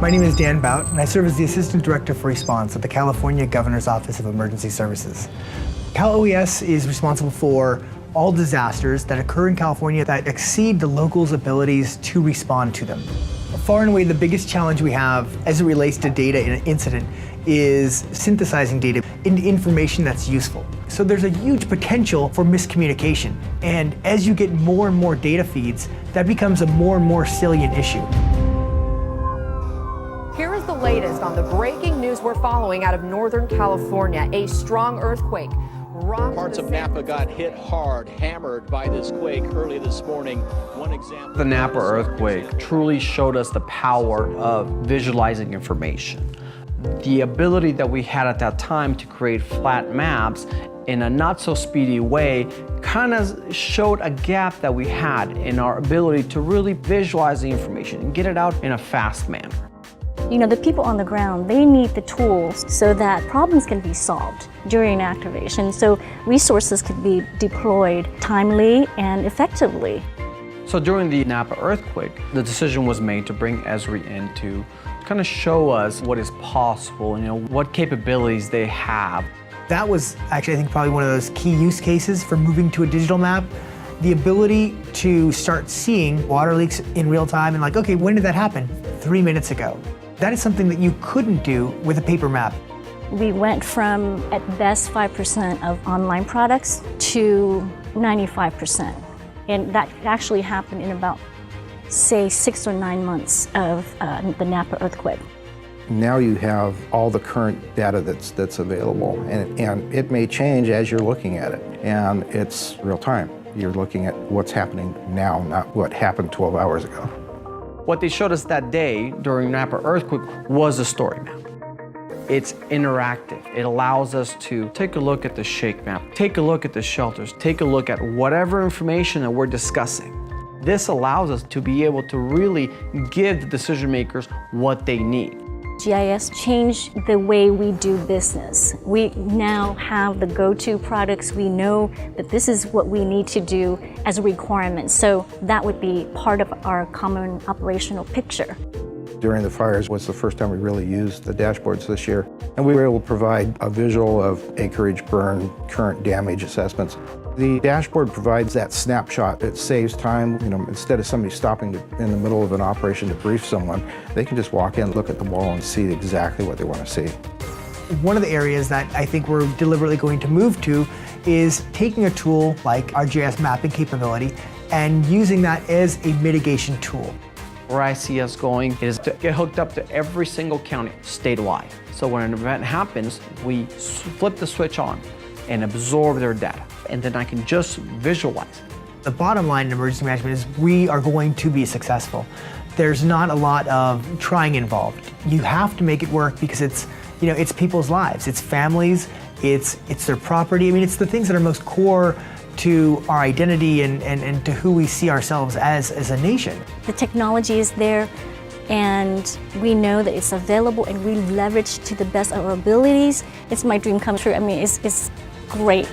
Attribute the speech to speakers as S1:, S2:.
S1: My name is Dan Bout, and I serve as the Assistant Director for Response at the California Governor's Office of Emergency Services. Cal OES is responsible for all disasters that occur in California that exceed the locals' abilities to respond to them. Far and away, the biggest challenge we have as it relates to data in an incident is synthesizing data into information that's useful. So there's a huge potential for miscommunication. And as you get more and more data feeds, that becomes a more and more salient issue.
S2: Here is the latest on the breaking news we're following out of Northern California. A strong earthquake rocked
S3: Parts of Napa got hit hard, hammered by this quake early this morning. One example.
S4: The Napa earthquake truly showed us the power of visualizing information. The ability that we had at that time to create flat maps in a not so speedy way kind of showed a gap that we had in our ability to really visualize the information and get it out in a fast manner.
S5: You know, the people on the ground, they need the tools so that problems can be solved during activation, so resources can be deployed timely and effectively.
S4: So during the Napa earthquake, the decision was made to bring Esri in to kind of show us what is possible, what capabilities they have.
S1: That was actually, I think, probably one of those key use cases for moving to a digital map. The ability to start seeing water leaks in real time and okay, when did that happen? 3 minutes ago. That is something that you couldn't do with a paper map.
S5: We went from, at best, 5% of online products to 95%. And that actually happened in about, say, 6 or 9 months of the Napa earthquake.
S6: Now you have all the current data that's available, and it may change as you're looking at it, and it's real time. You're looking at what's happening now, not what happened 12 hours ago.
S4: What they showed us that day during Napa earthquake was a story map. It's interactive. It allows us to take a look at the shake map, take a look at the shelters, take a look at whatever information that we're discussing. This allows us to be able to really give the decision makers what they need.
S5: GIS changed the way we do business. We now have the go-to products. We know that this is what we need to do as a requirement. So that would be part of our common operational picture.
S6: During the fires was the first time we really used the dashboards this year, and we were able to provide a visual of acreage, burn, current damage assessments. The dashboard provides that snapshot. It saves time. Instead of somebody stopping in the middle of an operation to brief someone, they can just walk in, look at the wall, and see exactly what they want to see.
S1: One of the areas that I think we're deliberately going to move to is taking a tool like ArcGIS mapping capability and using that as a mitigation tool.
S4: Where I see us going is to get hooked up to every single county statewide. So when an event happens, we flip the switch on and absorb their data. And then I can just visualize.
S1: The bottom line in emergency management is we are going to be successful. There's not a lot of trying involved. You have to make it work because it's people's lives, it's families, it's their property. I mean, it's the things that are most core to our identity and to who we see ourselves as a nation.
S5: The technology is there, and we know that it's available, and we leverage to the best of our abilities. It's my dream come true. I mean, it's great.